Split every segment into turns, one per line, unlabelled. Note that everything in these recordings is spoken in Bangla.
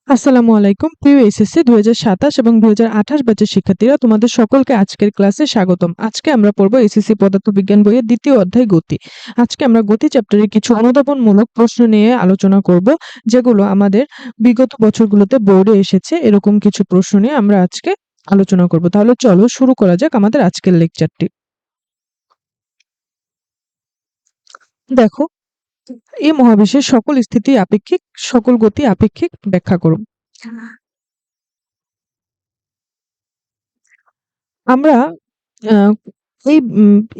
আসসালামু আলাইকুম প্রিয় এসএসসি 2027 এবং 2028 ব্যাচের শিক্ষার্থীরা, তোমাদের সকলকে আজকের ক্লাসে স্বাগতম। আজকে আমরা পড়ব এসএসসি পদার্থবিজ্ঞান বইয়ের দ্বিতীয় অধ্যায় গতি। আজকে আমরা গতি চ্যাপ্টারের কিছু অনুধাবনমূলক প্রশ্ন নিয়ে আলোচনা করব, যেগুলো আমাদের বিগত বছরগুলোতে বোর্ডে এসেছে। এরকম কিছু প্রশ্ন নিয়ে আমরা আজকে আলোচনা করব। তাহলে চলো শুরু করা যাক আমাদের আজকের লেকচারটি। দেখো, এই মহাবিশ্বের সকল স্থিতি আপেক্ষিক, সকল গতি আপেক্ষিক, ব্যাখ্যা করুন। আমরা আহ, এই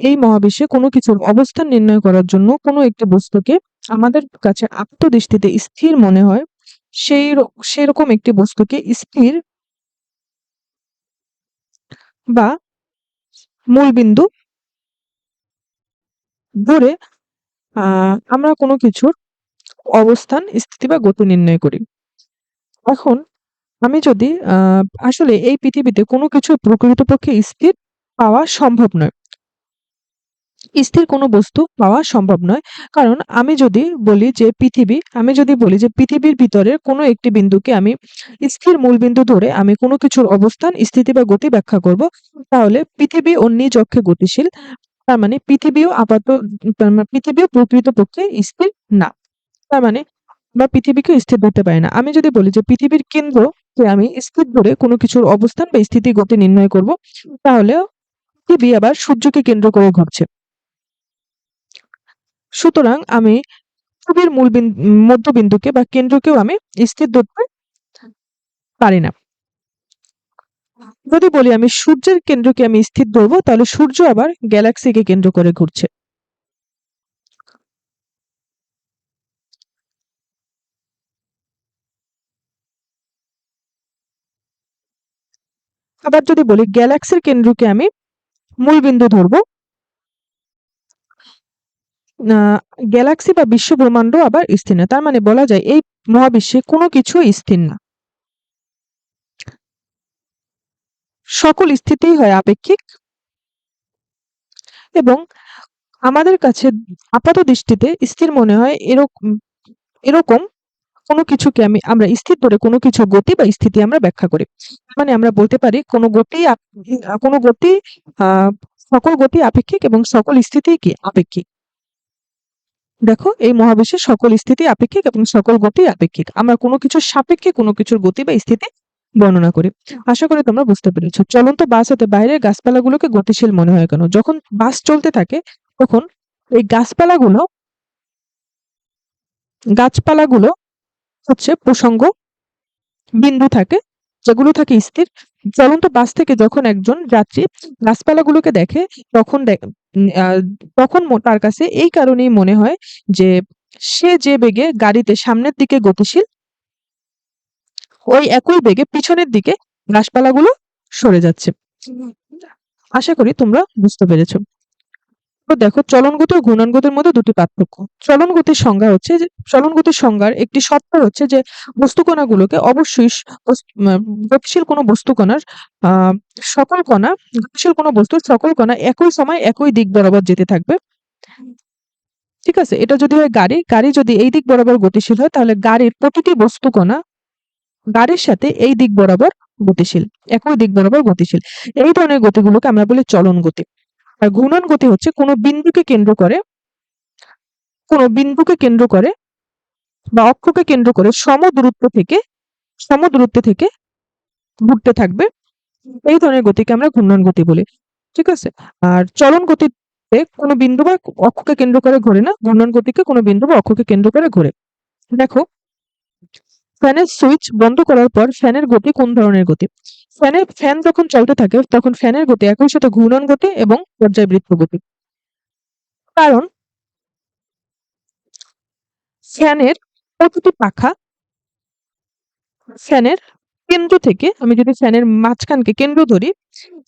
এই মহাবিশ্বে কোনো কিছুর অবস্থান নির্ণয় করার জন্য কোনো একটি বস্তুকে আমাদের কাছে আপাতদৃষ্টিতে স্থির মনে হয়, সেই রকম একটি বস্তুকে স্থির বা মূলবিন্দু ধরে আমরা কোনো কিছুর অবস্থান, স্থিতি বা গতি নির্ণয় করি। এখন আমি যদি আসলে এই পৃথিবীতে কোনো কিছু প্রকৃতপক্ষে স্থির পাওয়া সম্ভব নয়, স্থির কোনো বস্তু পাওয়া সম্ভব নয়। কারণ আমি যদি বলি যে পৃথিবীর ভিতরে কোনো একটি বিন্দুকে আমি স্থির মূলবিন্দু ধরে আমি কোনো কিছুর অবস্থান, স্থিতি বা গতি ব্যাখ্যা করব, তাহলে পৃথিবী ওর নিজ অক্ষে গতিশীল। তার মানে পৃথিবীও প্রকৃতপক্ষে স্থির না। তার মানে বা পৃথিবীকে স্থির ধরতে পারে না। আমি যদি বলি যে পৃথিবীর কেন্দ্রকে আমি স্থির ধরে কোনো কিছুর অবস্থান বা স্থিতি গতি নির্ণয় করব, তাহলে পৃথিবী আবার সূর্যকে কেন্দ্র করে ঘুরছে। সুতরাং আমি পৃথিবীর মধ্যবিন্দুকে বা কেন্দ্রকেও আমি স্থির ধরতে পারি না। যদি বলি আমি সূর্যের কেন্দ্রকে আমি স্থির ধরবো, তাহলে সূর্য আবার গ্যালাক্সিকে কেন্দ্র করে ঘুরছে। আবার যদি বলি গ্যালাক্সির কেন্দ্রকে আমি মূলবিন্দু ধরবো, গ্যালাক্সি বা বিশ্ব ব্রহ্মাণ্ড আবার স্থির না। তার মানে বলা যায় এই মহাবিশ্বে কোনো কিছু স্থির না, সকল স্থিতিই হয় আপেক্ষিক। এবং আমাদের কাছে আপাত দৃষ্টিতে স্থির মনে হয় এরকম এরকম কোনো কিছুকে আমরা স্থির ধরে কোনো কিছু গতি বা স্থিতি আমরা ব্যাখ্যা করি। মানে আমরা বলতে পারি কোনো গতি আহ সকল গতি আপেক্ষিক এবং সকল স্থিতি কি আপেক্ষিক। দেখো, এই মহাবিশ্বের সকল স্থিতি আপেক্ষিক এবং সকল গতি আপেক্ষিক। আমরা কোনো কিছুর সাপেক্ষে কোনো কিছুর গতি বা স্থিতি বর্ণনা করি। আশা করি তোমরা বুঝতে পেরেছো। চলন্ত বাস হতে বাইরের গাছপালাগুলোকে গতিশীল মনে হয় কেন? যখন বাস চলতে থাকে তখন এই গাছপালাগুলো হচ্ছে প্রসঙ্গ বিন্দু থাকে, যেগুলো থাকে স্থির। চলন্ত বাস থেকে যখন একজন যাত্রী গাছপালাগুলোকে দেখে, তখন তার কাছে এই কারণেই মনে হয় যে সে যে বেগে গাড়িতে সামনের দিকে গতিশীল, ওই একই বেগে পিছনের দিকে গাছপালাগুলো সরে যাচ্ছে। আশা করি তোমরা বুঝতে পেরেছো। তো দেখো, চলন গতি ও ঘূর্ণন গতির মধ্যে দুটি পার্থক্য। চলন গতির সংজ্ঞার একটি শর্ত হচ্ছে যে বস্তুকণাগুলোকে অবশ্যই গতিশীল কোনো বস্তুকণার আহ সকল কণা গতিশীল কোনো বস্তুর সকল কণা একই সময় একই দিক বরাবর যেতে থাকবে। ঠিক আছে, এটা যদি হয় গাড়ি যদি এই দিক বরাবর গতিশীল হয়, তাহলে গাড়ির প্রতিটি বস্তুকণা গাড়ির সাথে এই দিক বরাবর গতিশীল, একই দিক বরাবর গতিশীল। এই ধরনের গতিগুলোকে আমরা বলি চলন গতি। আর ঘূর্ণন গতি হচ্ছে কোনো বিন্দুকে কেন্দ্র করে বা অক্ষকে কেন্দ্র করে সম দূরত্বে থেকে ঘুরতে থাকবে। এই ধরনের গতিকে আমরা ঘূর্ণন গতি বলি। ঠিক আছে। আর চলন গতিতে কোনো বিন্দু বা অক্ষকে কেন্দ্র করে ঘোরে না, ঘূর্ণন গতিকে কোনো বিন্দু বা অক্ষকে কেন্দ্র করে ঘোরে। দেখো, ফ্যানের সুইচ বন্ধ করার পর ফ্যানের গতি কোন ধরনের গতি? ফ্যান যখন চলতে থাকে তখন ফ্যানের গতি একই সাথে ঘূর্ণন গতি এবং পর্যায়বৃত্ত গতি। কারণ ফ্যানের প্রতিটি পাখা ফ্যানের কেন্দ্র থেকে, আমি যদি ফ্যানের মাঝখানকে কেন্দ্র ধরি,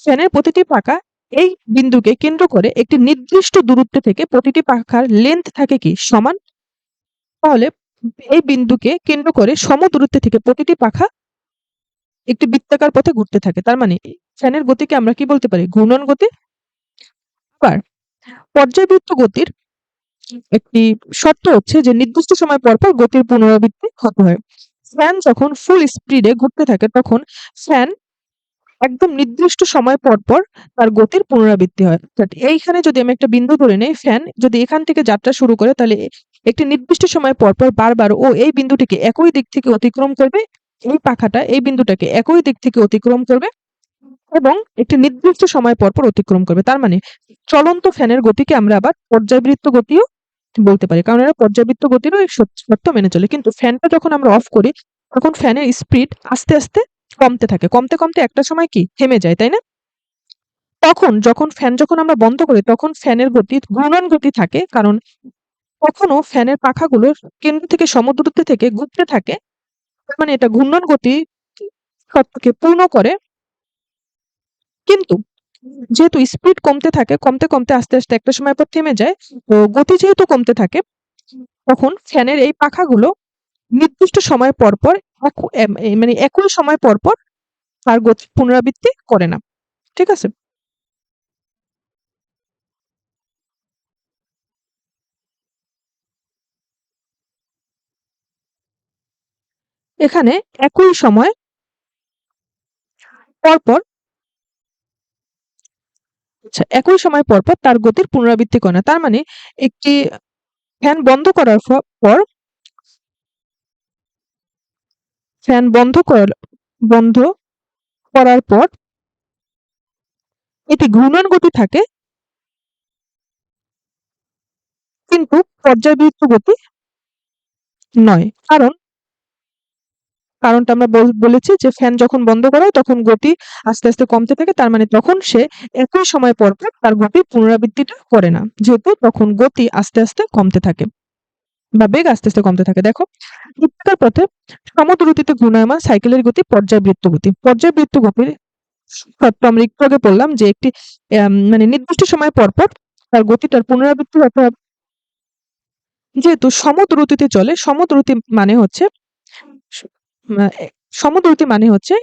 ফ্যানের প্রতিটি পাখা এই বিন্দুকে কেন্দ্র করে একটি নির্দিষ্ট দূরত্ব থেকে প্রতিটি পাখার লেন্থ থাকে কি সমান। তাহলে এই বিন্দুকে কেন্দ্র করে সম দূরত্ব থেকে প্রতিটি পাখা একটি বৃত্তাকার পথে ঘুরতে থাকে। তার মানে ফ্যানের গতিকে আমরা কি বলতে পারি? ঘূর্ণন গতি। আবার পর্যায়বৃত্ত গতির একটি শর্ত হচ্ছে যে নির্দিষ্ট সময় পর পর গতির পুনরাবৃত্তি হতে হয়। ফ্যান যখন ফুল স্পিডে ঘুরতে থাকে তখন ফ্যান একদম নির্দিষ্ট সময় পর পর তার গতির পুনরাবৃত্তি হয়। অর্থাৎ এইখানে যদি আমি একটা বিন্দু ধরে নেই, ফ্যান যদি এখান থেকে যাত্রা শুরু করে তাহলে একটি নির্দিষ্ট সময় পর পর বারবার ও এই বিন্দুটিকে একই দিক থেকে অতিক্রম করবে। এই পাখাটা এই বিন্দুটাকে একই দিক থেকে অতিক্রম করবে এবং একটি নির্দিষ্ট সময় পর পর অতিক্রম করবে। তার মানে চলন্ত ফ্যানের গতিকে আমরা আবার পর্যায়বৃত্ত গতিও বলতে পারি, কারণ এরা পর্যাবৃত্ত গতিরও এই শর্ত মেনে চলে। কিন্তু ফ্যানটা যখন আমরা অফ করি তখন ফ্যানের স্পিড আস্তে আস্তে কমতে থাকে, কমতে কমতে একটা সময় কি থেমে যায়, তাই না? তখন যখন আমরা বন্ধ করি তখন ফ্যানের গতি ঘূর্ণন গতি থাকে, কারণ কখনো ফ্যানের পাখাগুলো কেন্দ্র থেকে সমদূরত্বে থেকে ঘুরতে থাকে। তার মানে এটা ঘূর্ণন গতি শর্তকে পূর্ণ করে। কিন্তু যেহেতু স্পিড কমতে থাকে, কমতে কমতে আস্তে আস্তে একটা সময় পর থেমে যায়, তো গতি যেহেতু কমতে থাকে তখন ফ্যানের এই পাখাগুলো নির্দিষ্ট সময় পর পর মানে একই সময় পর পর তার গতি পুনরাবৃত্তি করে না। ঠিক আছে? এখানে একই সময় পর পর আচ্ছা একই সময় পর পর তার গতির পুনরাবৃত্তি করে না। তার মানে একটি ফ্যান বন্ধ করার পর ফ্যান বন্ধ করার পর এটি ঘূর্ণন গতি থাকে কিন্তু পর্যায়বৃত্ত গতি নয়। কারণটা আমরা বলেছি যে ফ্যান যখন বন্ধ করা হয় তখন গতি আস্তে আস্তে কমতে থাকে, তার মানে তখন সে একই সময় পর পর তার গতির পুনরাবৃত্তিটা করে না, যেহেতু তখন গতি আস্তে আস্তে কমতে থাকে বা বেগ আস্তে আস্তে কমতে থাকে। দেখো, বৃত্তাকার পথে সমদ্রুতিতে ঘূর্ণায়মান সাইকেলের গতি পর্যায়বৃত্ত গতি। পর্যায়বৃত্ত গতির শর্ত আমরা একটু আগে বললাম যে একটি মানে নির্দিষ্ট সময় পর পর তার গতিটার পুনরাবৃত্তি হতে হবে। যেহেতু সমদ্রুতিতে চলে, সমদ্রুতি মানে হচ্ছে সমদ্রুতি মানে হচ্ছে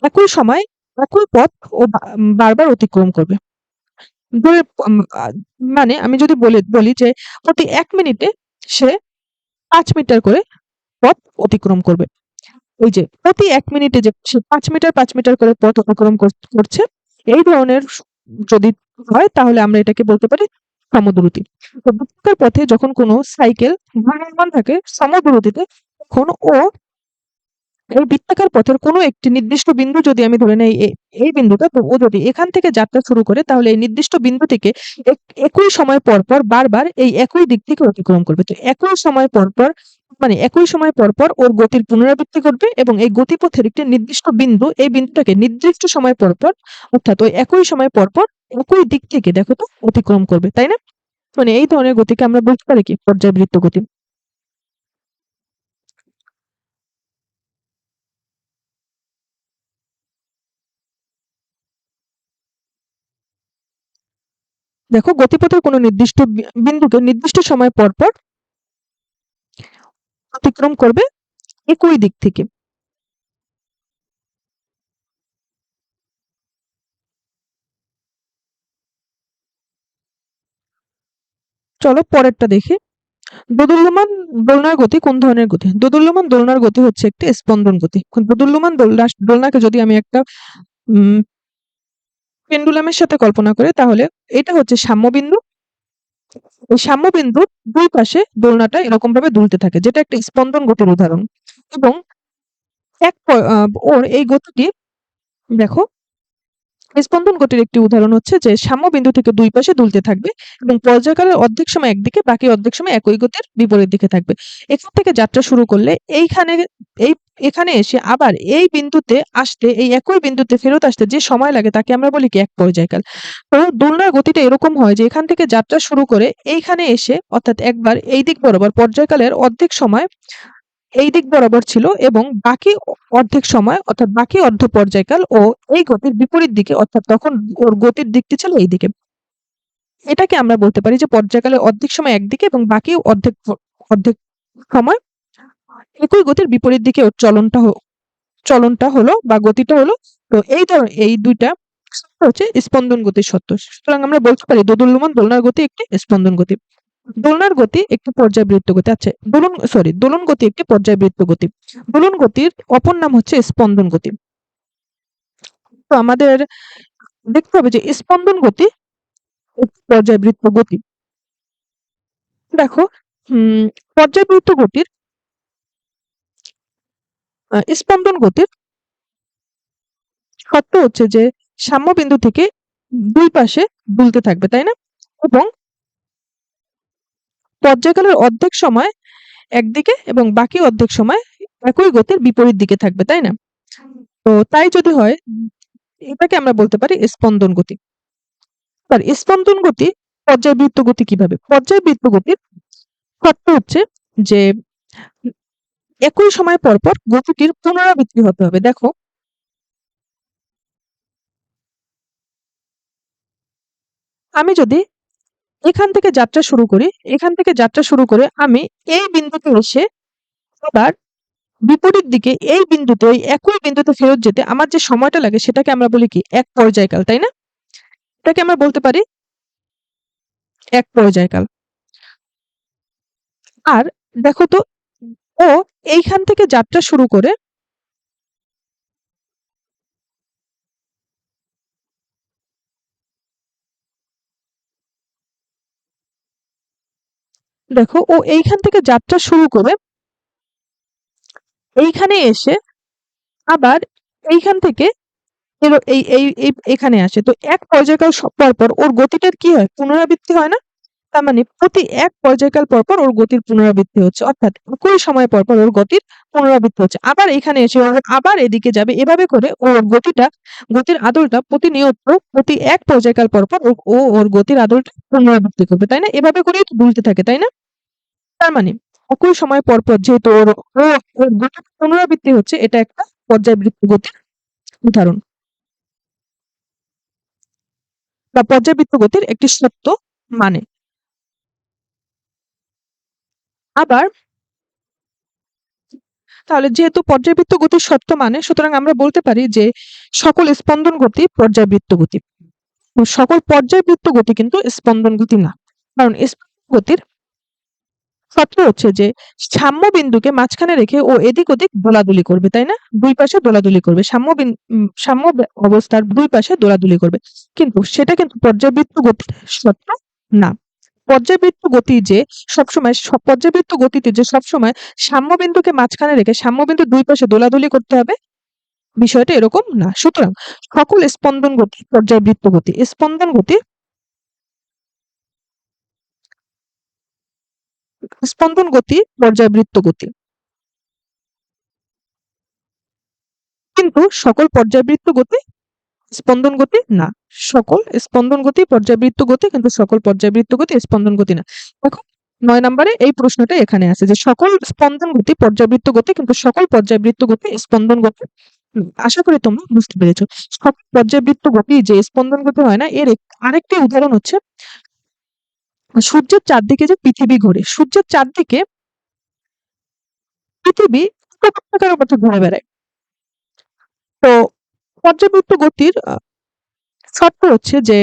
একই সময় একই পথ ও বারবার অতিক্রম করবে। ধরে মানে আমি যদি বলি যে প্রতি ১ মিনিটে সে ৫ মিটার করে পথ অতিক্রম করবে। ওই যে প্রতি ১ মিনিটে যে সে ৫ মিটার ৫ মিটার করে পথ অতিক্রম করছে, এই ধরনের যদি হয় তাহলে আমরা এটাকে বলতে পারি সমদ্রুতি। তো বৃত্তাকার পথে যখন কোনো সাইকেল ঘূর্ণায়মান থাকে সমদ্রুতিতে, তখন ও এই বৃত্তাকার পথের কোনো একটি নির্দিষ্ট বিন্দু যদি আমি ধরে নেই এই বিন্দুটা, তো ও যদি এখান থেকে যাত্রা শুরু করে তাহলে এই নির্দিষ্ট বিন্দু থেকে একই সময় পর পর বারবার এই একই দিক থেকে অতিক্রম করবে। তো একই সময় পর পর মানে একই সময় পর পর ওর গতির পুনরাবৃত্তি করবে এবং এই গতিপথের একটি নির্দিষ্ট বিন্দু, এই বিন্দুটাকে নির্দিষ্ট সময় পর পর অর্থাৎ ওই একই সময় পর পর একই দিক থেকে দেখো তো অতিক্রম করবে, তাই না? মানে এই ধরনের গতিকে আমরা বলতে পারি কি পর্যায়বৃত্ত গতি। দেখো, গতিপথের কোনো নির্দিষ্ট বিন্দুকে নির্দিষ্ট সময় পর পর অতিক্রম করবে একই দিক থেকে। চলো পরেরটা দেখি। দোদুল্যমান দোলনার গতি কোন ধরনের গতি? দোদুল্যমান দোলনার গতি হচ্ছে একটি স্পন্দন গতি। দোদুল্যমান দোলনাকে যদি আমি একটা পেন্ডুলামের সাথে কল্পনা করি তাহলে এটা হচ্ছে সাম্যবিন্দু। এই সাম্যবিন্দুর দুই পাশে দোলনাটা এরকম ভাবে দুলতে থাকে, যেটা একটা স্পন্দন গতির উদাহরণ। এবং ওর এই গতিটি দেখো, স্পন্দন গতির একটি উদাহরণ হচ্ছে যে সাম্যবিন্দু থেকে দুই পাশে দুলতে থাকবে এবং পর্যায়কালের অর্ধেক সময় একদিকে, বাকি অর্ধেক সময় একই গতির বিপরীত দিকে থাকবে। এখান থেকে যাত্রা শুরু করলে এই এখানে এসে আবার এই বিন্দুতে আসতে, এই একই বিন্দুতে ফেরত আসতে যে সময় লাগে তাকে আমরা বলি কি এক পর্যায়কাল। তো দোলনার গতিটা এরকম হয় যে এখান থেকে যাত্রা শুরু করে এইখানে এসে অর্থাৎ একবার এই দিক বরাবর পর্যায়কালের অর্ধেক সময় এই দিক বরাবর ছিল এবং বাকি অর্ধেক সময় অর্থাৎ বাকি অর্ধ পর্যায়কাল ও এই গতির বিপরীত দিকে, অর্থাৎ তখন ওর গতির দিকটি ছিল এই দিকে। এটাকে আমরা বলতে পারি যে পর্যায়কালের অর্ধেক সময় একদিকে এবং বাকি অর্ধেক সময় একই গতির বিপরীত দিকে ওর চলনটা হলো বা গতিটা হলো। তো এই দুইটা হচ্ছে স্পন্দন গতির সত্য। সুতরাং আমরা বলতে পারি দোদুল্যমান দোলনার গতি একটি স্পন্দন গতি। দোলনার গতি একটি পর্যায়বৃত্ত গতি। আচ্ছা, দোলন গতি একটি পর্যায়বৃত্ত গতি। দোলন গতির অপর নাম হচ্ছে স্পন্দন গতি। তো আমাদের দেখতে হবে যে স্পন্দন গতি একটি পর্যায়বৃত্ত গতি। দেখো, পর্যায়বৃত্ত গতির স্পন্দন গতির শর্ত হচ্ছে যে সাম্যবিন্দু থেকে দুই পাশে দুলতে থাকবে, তাই না? এবং পর্যায়কালের অর্ধেক সময় একদিকে এবং বাকি অর্ধেক সময় একই গতির বিপরীত দিকে থাকবে, তাই না? তো তাই যদি হয়, এটাকে আমরা বলতে পারি স্পন্দন গতি। আর স্পন্দন গতি পর্যায়বৃত্ত গতি কিভাবে? পর্যায়বৃত্ত গতির শর্ত হচ্ছে যে একই সময় পর পর গতিটির পুনরাবৃত্তি হতে হবে। দেখো, আমি যদি এখান থেকে যাত্রা শুরু করি, এখান থেকে যাত্রা শুরু করে আমি এই বিন্দুতে এসে আবার বিপরীত দিকে এই বিন্দুতে, ওই একই বিন্দুতে ফেরত যেতে আমার যে সময়টা লাগে সেটাকে আমরা বলি কি? এক পর্যায়কাল, তাই না? এটাকে আমরা বলতে পারি এক পর্যায়কাল। আর দেখো তো, ও এইখান থেকে যাত্রা শুরু করে দেখো, ও এইখান থেকে যাত্রা শুরু করে এইখানে এসে আবার এইখান থেকে এলো এখানে আসে। তো এক পর্যায়কাল পর পর ওর গতিটার কি হয়? পুনরাবৃত্তি হয় না? তার মানে প্রতি এক পর্যায়কাল পর পর ওর গতির পুনরাবৃত্তি হচ্ছে, অর্থাৎ একই সময় পর পর ওর গতির পুনরাবৃত্তি হচ্ছে। আবার এখানে এসে ও আবার এদিকে যাবে, এভাবে করে ওর গতির আদলটা প্রতিনিয়ত প্রতি এক পর্যায়কাল পর পর ওর গতির আদলটা পুনরাবৃত্তি করবে, তাই না? এভাবে করেই তো দুলতে থাকে, তাই না? তার মানে একই সময় পর পর যেহেতু ওর গতির পুনরাবৃত্তি হচ্ছে, এটা একটা পর্যায়বৃত্ত গতির উদাহরণ বা পর্যায়বৃত্ত গতির একটি সত্য মানে। আবার তাহলে যেহেতু পর্যায়বৃত্ত গতির সত্য মানে, সুতরাং আমরা বলতে পারি যে সকল স্পন্দন গতি পর্যায়বৃত্ত গতি। সকল পর্যায়বৃত্ত গতি কিন্তু স্পন্দন গতি না, কারণ স্পন্দন গতির সত্য হচ্ছে যে সাম্য বিন্দুকে মাঝখানে রেখে ও এদিক ওদিক দোলাদুলি করবে, তাই না? দুই পাশে দোলাদুলি করবে, সাম্য অবস্থার দুই পাশে দোলাদুলি করবে। কিন্তু সেটা কিন্তু পর্যায়বৃত্ত গতির সত্য না। পর্যায়বৃত্ত গতি যে পর্যায়বৃত্ত গতিতে যে সবসময় সাম্যবিন্দুকে মাঝখানে রেখে সাম্যবিন্দুর দুই পাশে দোলাদুলি করতে হবে, বিষয়টা এরকম না। সুতরাং সকল স্পন্দন গতি পর্যায়বৃত্ত গতি। স্পন্দন গতি পর্যায়বৃত্ত গতি। কিন্তু সকল পর্যায়বৃত্ত গতি স্পন্দন গতি না। সকল স্পন্দন গতি পর্যায়বৃত্ত গতি, কিন্তু সকল পর্যায়বৃত্ত গতি স্পন্দন গতি না। দেখো, ৯ নম্বরে এই প্রশ্নটা এখানে আছে যে সকল স্পন্দন গতি পর্যায়বৃত্ত গতি, কিন্তু সকল পর্যায়বৃত্ত গতি স্পন্দন গতি। আশা করি তোমরা বুঝতে পেরেছো। সকল পর্যায়বৃত্ত গতি যে স্পন্দন গতি হয় না, এর আরেকটি উদাহরণ হচ্ছে সূর্যের চারদিকে যে পৃথিবী ঘোরে। সূর্যের চারদিকে পৃথিবী উপত্যকার মতো ঘুরে বেড়ায়। তো পর্যায়বৃত্ত গতির শর্ত হচ্ছে যে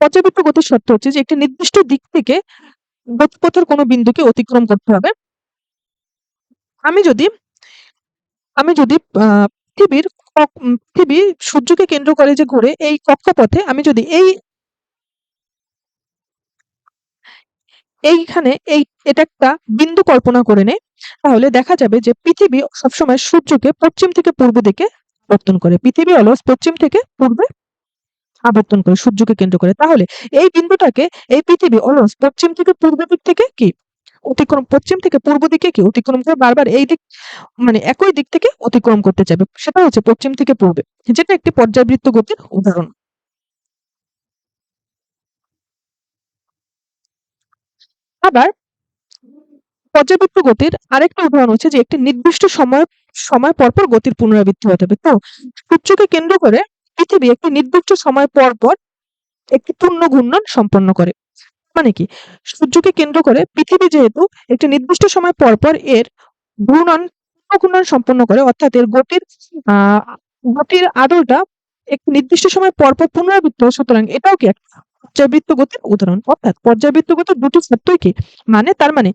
পর্যায়বৃত্ত গতির শর্ত হচ্ছে যে একটি নির্দিষ্ট দিক থেকে গতিপথের কোনো বিন্দুকে অতিক্রম করতে হবে। আমি যদি আমি যদি পৃথিবী সূর্যকে কেন্দ্র করে যে ঘুরে এই কক্ষপথে আমি যদি এইখানে এটা একটা বিন্দু কল্পনা করে নেই, তাহলে দেখা যাবে যে পৃথিবী সবসময় সূর্যকে পশ্চিম থেকে পূর্ব দিকে আবর্তন করে। পৃথিবী অলওয়েজ পশ্চিম থেকে পূর্বে আবর্তন করে সূর্যকে কেন্দ্র করে। তাহলে এই বিন্দুটাকে এই পৃথিবী অলওয়েজ পশ্চিম থেকে পূর্ব দিক থেকে কি পশ্চিম থেকে পূর্ব দিকে কি অতিক্রম করে বারবার এই দিক, মানে একই দিক থেকে অতিক্রম করতে চাইবে, সেটা হচ্ছে পশ্চিম থেকে পূর্বে, যেটা একটি পর্যায়বৃত্ত গতির উদাহরণ। আবার পর্যায়বৃত্ত গতির আরেকটা উদাহরণ হচ্ছে যে একটি নির্দিষ্ট সময় পর পর গতির পুনরাবৃত্তি হতে হবে। তো সূর্যকে কেন্দ্র করে পৃথিবী একটি নির্দিষ্ট সময় পর পর একটি পূর্ণ ঘূর্ণন সম্পন্ন করে। মানে কি? সূর্যকে কেন্দ্র করে পৃথিবী যেহেতু একটি নির্দিষ্ট সময় পর পর এর ঘূর্ণন ঘূর্ণন সম্পন্ন করে, অর্থাৎ এর গতির আদলটা একটি নির্দিষ্ট সময় পর পর পুনরাবৃত্ত হয়, সুতরাং এটাও কি একটা পর্যাবৃত্ত গতির উদাহরণ। অর্থাৎ পর্যাবৃত্ত গতির দুটি সত্যই কি, তার মানে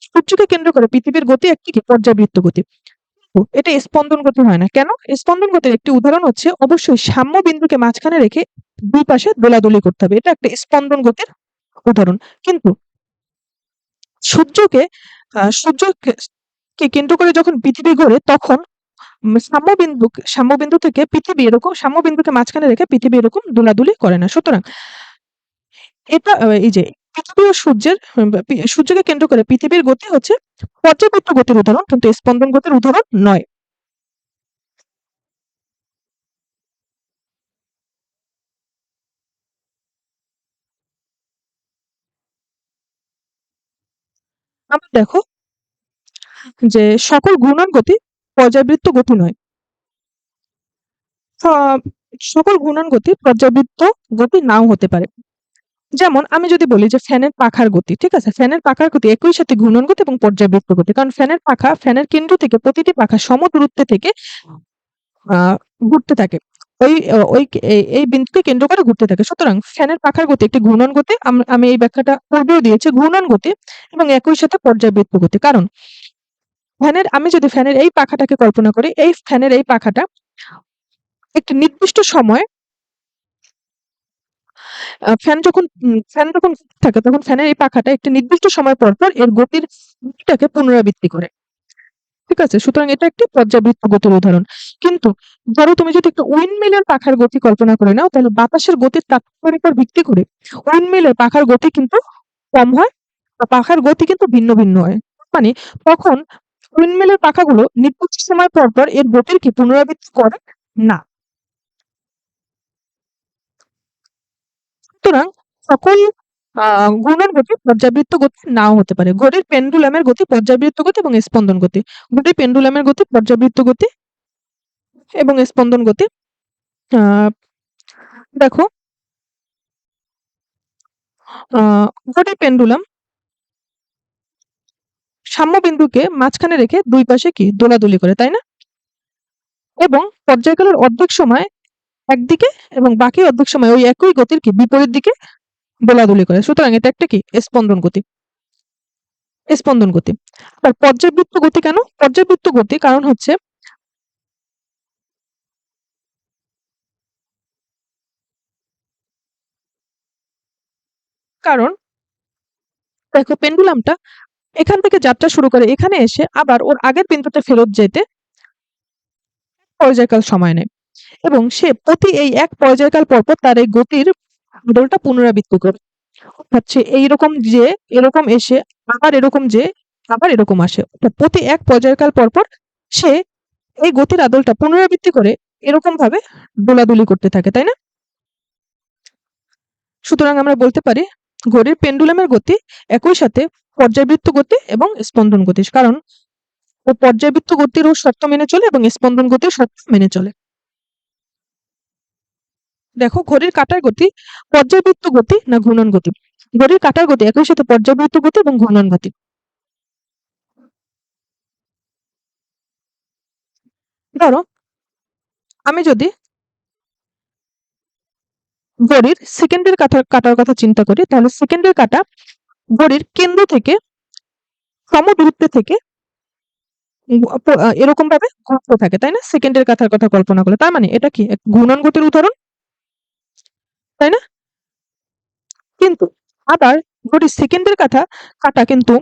সূর্যকে কেন্দ্র করে পৃথিবীর গতি একটি কি পর্যাবৃত্ত গতি। এটা স্পন্দন গতি হয় না। কেন? স্পন্দন গতির একটি উদাহরণ হচ্ছে অবশ্যই সাম্য বিন্দুকে মাঝখানে রেখে দুই পাশে দোলাদুলি করতে হবে, এটা একটা স্পন্দন গতির উদাহরণ। কিন্তু সূর্যকে সূর্যকে কেন্দ্র করে যখন পৃথিবী ঘোরে তখন সাম্যবিন্দু থেকে পৃথিবী এরকম, সাম্যবিন্দুকে মাঝখানে রেখে পৃথিবী এরকম দোলাদুলি করে না। সুতরাং এটা এই যে পৃথিবী ও সূর্যকে কেন্দ্র করে পৃথিবীর গতি হচ্ছে পর্যাবৃত্ত গতির উদাহরণ, কিন্তু স্পন্দন গতির উদাহরণ নয়। আবার দেখো যে সকল ঘূর্ণন গতি পর্যাবৃত্ত গতি নয়। সকল ঘূর্ণন গতি পর্যাবৃত্ত গতি নাও হতে পারে। যেমন আমি যদি বলি যে ফ্যানের পাখার গতি, ঠিক আছে, ফ্যানের পাখার গতি একই সাথে ঘূর্ণন গতি এবং পর্যাবৃত্ত গতি, কারণ ফ্যানের কেন্দ্র থেকে প্রতিটি পাখা সম দূরত্বে থেকে ঘুরতে থাকে, ওই ওই এই বিন্দুকে কেন্দ্র করে ঘুরতে থাকে। সুতরাং ফ্যানের পাখার গতি একটি ঘূর্ণন গতি, আমি এই ব্যাখ্যাটা পূর্বেও দিয়েছি, ঘূর্ণন গতি এবং একই সাথে পর্যাবৃত্ত গতি। কারণ আমি যদি ফ্যানের এই পাখাটাকে কল্পনা করি, এই ফ্যানের এই পাখাটা একটি নির্দিষ্ট সময় ফ্যান যখন ঘুরতে থাকে তখন ফ্যানের এই পাখাটা একটি নির্দিষ্ট সময় পর পর এর গতিটাকে পুনরাবৃত্তি করে, ঠিক আছে। সুতরাং এটা একটি পর্যাবৃত্ত গতির উদাহরণ। কিন্তু ধরো তুমি যদি একটা উইন্ডমিলের পাখার গতি কল্পনা করে নাও, তাহলে বাতাসের গতির তাৎপর্যের উপর ভিত্তি করে উইন্ডমিলের পাখার গতি কিন্তু কম হয় বা পাখার গতি কিন্তু ভিন্ন ভিন্ন হয়। মানে তখন উইন্ডমিলের পাখাগুলো নির্দিষ্ট সময় পর পর এর গতির কি পুনরাবৃত্তি করে না। সুতরাং সকল ঘূর্ণন গতি পর্যাবৃত্ত গতি নাও হতে পারে। ঘড়ির পেন্ডুলামের গতি পর্যাবৃত্ত গতি এবং স্পন্দন গতি। ঘড়ির পেন্ডুলামের গতি পর্যাবৃত্ত গতি এবং স্পন্দন গতি। দেখো ঘড়ির পেন্ডুলাম সাম্যবিন্দুকে মাঝখানে রেখে দুই পাশে কি দোলাদুলি করে, তাই না? এবং পর্যায়কালের অর্ধেক সময় একদিকে এবং বাকি অর্ধেক সময় ওই একই গতির কি বিপরীত দিকে দোলাদুলি করে। সুতরাং এটা একটা কি স্পন্দন গতি। আর পর্যাবৃত্ত গতি কেন? পর্যাবৃত্ত গতি কারণ হচ্ছে দেখো পেন্ডুলামটা এখান থেকে যাত্রা শুরু করে এখানে এসে আবার ওর আগের বিন্দুতে ফেরত যেতে পর্যায়কাল সময় নেয়, এবং সে প্রতি এই এক পর্যায়কাল পরপর তার এই গতির বদলটা পুনরাবৃত্তি করে। হচ্ছে এইরকম যে এরকম এসে আবার এরকম যে আবার এরকম আসে, প্রতি এক পর্যায়কাল পরপর সে এই গতির আদলটা পুনরাবৃত্তি করে এরকম ভাবে দোলাদুলি করতে থাকে, তাই না? সুতরাং আমরা বলতে পারি ঘড়ির পেন্ডুলামের গতি একই সাথে পর্যাবৃত্ত গতি এবং স্পন্দন গতি, কারণ ও পর্যাবৃত্ত গতিরও শর্ত মেনে চলে এবং স্পন্দন গতির শর্ত মেনে চলে। দেখো ঘড়ির কাঁটার গতি পর্যাবৃত্ত গতি না ঘূর্ণন গতি? ঘড়ির কাঁটার গতি একই সাথে পর্যাবৃত্ত গতি এবং ঘূর্ণন গতি। ধরো আমি যদি ঘড়ির সেকেন্ডের কাঁটার কথা চিন্তা করি, তাহলে সেকেন্ডের কাঁটা ঘড়ির কেন্দ্র থেকে সমদূরত্বে থেকে এরকম ভাবে ঘুরতে থাকে, তাই না? সেকেন্ডের কাঁটার কথা কল্পনা করলে তার মানে এটা কি ঘূর্ণন গতির উদাহরণ, তাই না? কিন্তু আবার ঘড়ির সেকেন্ডের কাঁটা কিন্তু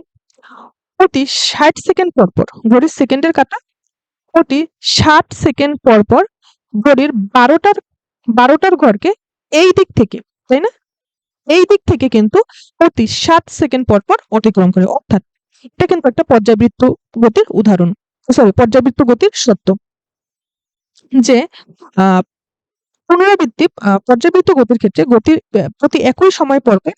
প্রতি 60 সেকেন্ড পর পর, ঘড়ির সেকেন্ডের কাঁটা প্রতি 60 সেকেন্ড পর পর ঘড়ির 12টার ঘরকে এই দিক থেকে, তাই না, এই দিক থেকে কিন্তু প্রতি 7 সেকেন্ড পর পর অতিক্রম করে। অর্থাৎ এটা কিন্তু একটা পর্যাবৃত্ত গতির উদাহরণ, সরি পর্যাবৃত্ত গতির সত্য, যে পুনরাবৃত্তি পর্যাবৃত্ত গতির ক্ষেত্রে গতির প্রতি একই সময় পর পর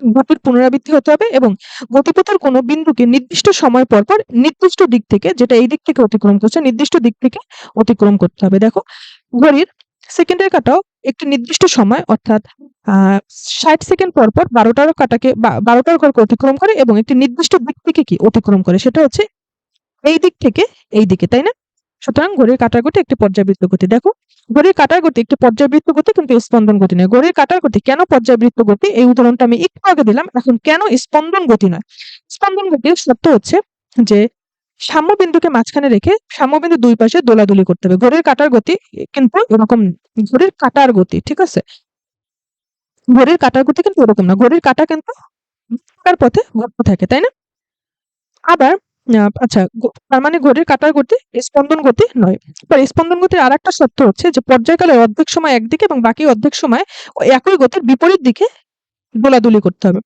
গতির পুনরাবৃত্তি হতে হবে এবং গতিপথের কোনো বিন্দুকে নির্দিষ্ট সময় পর পর নির্দিষ্ট দিক থেকে, যেটা এই দিক থেকে অতিক্রম করছে, নির্দিষ্ট দিক থেকে অতিক্রম করতে হবে। দেখো ঘড়ির সেকেন্ডের কাঁটাও একটি নির্দিষ্ট সময় অর্থাৎ 60 সেকেন্ড পর পর 12টার ঘরকে অতিক্রম করে এবং একটি নির্দিষ্ট দিক থেকে কি অতিক্রম করে, সেটা হচ্ছে এই দিক থেকে এই দিকে, তাই না? সুতরাং ঘড়ির কাঁটার গতি একটি পর্যাবৃত্ত গতি। দেখো, ঘড়ির কাঁটার গতি একটি পর্যাবৃত্ত গতি, কিন্তু স্পন্দন গতি নয়। ঘড়ির কাঁটার গতি কেন পর্যাবৃত্ত গতি, এই উদাহরণটা আমি একটু আগে দিলাম। এখন কেন স্পন্দন গতি নয়? স্পন্দন গতির শর্ত হচ্ছে যে সাম্যবিন্দুকে মাঝখানে রেখে সাম্যবিন্দু দুই পাশে দোলাদুলি করতে হবে। ঘড়ির কাঁটার গতি কিন্তু এরকম না। ঘড়ির কাঁটার গতি, ঠিক আছে, ঘড়ির কাঁটার গতি কিন্তু এরকম না। ঘড়ির কাঁটা কিন্তু তার পথে ঘুরতে থাকে, তাই না? আবার আচ্ছা, তার মানে ঘড়ির কাঁটার গতি স্পন্দন গতি নয়। এবার স্পন্দন গতির আর একটা শর্ত হচ্ছে যে পর্যায়কালের অর্ধেক সময় একদিকে এবং বাকি অর্ধেক সময় একই গতির বিপরীত দিকে দোলাদুলি করতে হবে।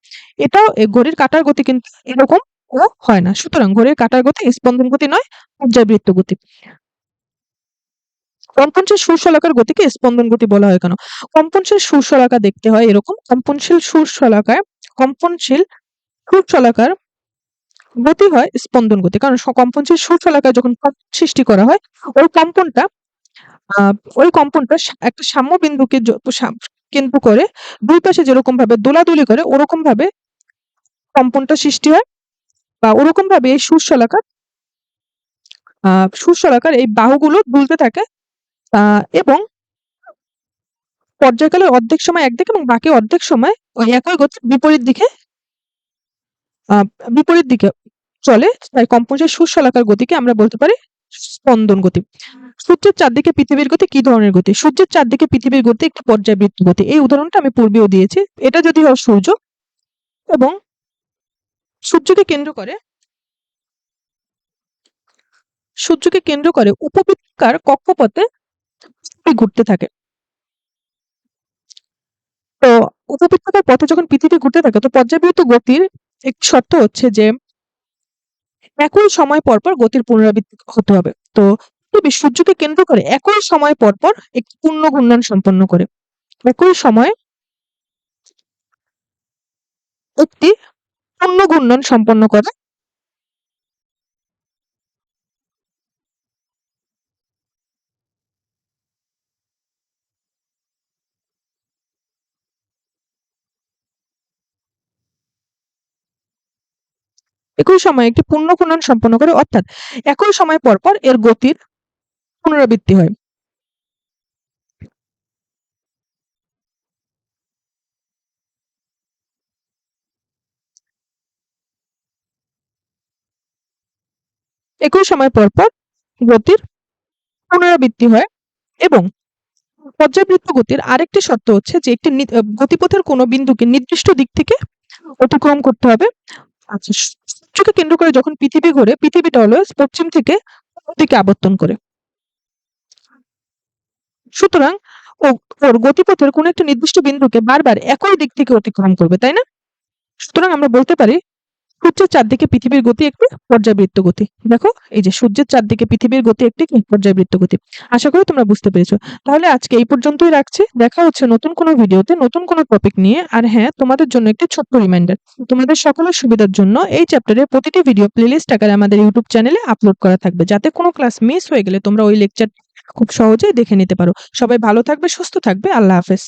এটাও ঘড়ির কাঁটার গতি কিন্তু এরকম ও হয় না। সুতরাং ঘড়ির কাঁটার গতি স্পন্দন গতি নয়, পর্যায়বৃত্ত গতি। কম্পনশীল সুরশলাকার গতিকে স্পন্দন গতি বলা হয় কেন? কম্পনশীল সুরশলাকা দেখতে হয় এরকম। কম্পনশীল সুরশলাকার গতি হয় স্পন্দন গতি, কারণ কম্পনশীল সুরশলাকায় যখন কম্পন সৃষ্টি করা হয় ওই কম্পনটা একটা সাম্য বিন্দুকে কেন্দ্র করে দুই পাশে যেরকম ভাবে দোলাদুলি করে ওরকম ভাবে কম্পনটা সৃষ্টি হয়, বা ওরকম ভাবে এই সুরশলাকার এই বাহুগুলো দুলতে থাকে, এবং পর্যায়কালের অর্ধেক সময় একদিকে এবং বাকি অর্ধেক সময় ওই একই গতির বিপরীত দিকে চলে। তাই কম্পনশীল সুরশলাকার গতিকে আমরা বলতে পারি স্পন্দন গতি। সূর্যের চারদিকে পৃথিবীর গতি কি ধরনের গতি? সূর্যের চারদিকে পৃথিবীর গতি একটি পর্যায়বৃত্ত গতি। এই উদাহরণটা আমি পূর্বেও দিয়েছি। এটা যদি হয় সূর্য, এবং সূর্যকে কেন্দ্র করে উপবৃত্তাকার কক্ষপথে পৃথিবী ঘুরতে থাকে। তো উপবৃত্তাকার পথে যখন পৃথিবী ঘুরতে থাকে, তো পর্যায়বৃত্ত গতির একটি শর্ত হচ্ছে যে একই সময় পরপর গতির পুনরাবৃত্তি হতে হবে। তো পৃথিবী সূর্যকে কেন্দ্র করে একই সময় পরপর একটি পূর্ণ ঘূর্ণন সম্পন্ন করে। একই সময়ে একটি পূর্ণ ঘূর্ণন সম্পন্ন করে। একই সময়ে একটি পূর্ণ ঘূর্ণন সম্পন্ন করে, অর্থাৎ একই সময় পরপর এর গতির পুনরাবৃত্তি হয়। একই সময় পরপর গতির পুনরাবৃত্তি হয়, এবং পর্যায়বৃত্ত গতির আরেকটি শর্ত হচ্ছে যে একটি গতিপথের কোনো বিন্দুকে নির্দিষ্ট দিক থেকে অতিক্রম করতে হবে। আচ্ছা, সূর্যকে কেন্দ্র করে যখন পৃথিবী ঘোরে, পৃথিবীটা অলওয়েজ পশ্চিম থেকে পূর্ব দিকে আবর্তন করে। সুতরাং ওর গতিপথের কোনো একটা নির্দিষ্ট বিন্দুকে বারবার একই দিক থেকে অতিক্রম করবে, তাই না? সুতরাং আমরা বলতে পারি সূর্যের চারদিকে পৃথিবীর গতি একটি পর্যায়বৃত্ত গতি। দেখো, এই যে সূর্যের চারদিকে পৃথিবীর গতি একটি পর্যায়বৃত্ত গতি। আশা করি তোমরা বুঝতে পেরেছো। তাহলে আজকে এই পর্যন্তই রাখছি। দেখা হচ্ছে নতুন কোনো ভিডিওতে নতুন কোনো টপিক নিয়ে। আর হ্যাঁ, তোমাদের জন্য একটি ছোট্ট রিমাইন্ডার, তোমাদের সকলের সুবিধার জন্য এই চ্যাপ্টারের প্রতিটি ভিডিও প্লেলিস্ট আকারে আমাদের ইউটিউব চ্যানেলে আপলোড করা থাকবে, যাতে কোনো ক্লাস মিস হয়ে গেলে তোমরা ওই লেকচার খুব সহজেই দেখে নিতে পারো। সবাই ভালো থাকবে, সুস্থ থাকবে। আল্লাহ হাফেজ।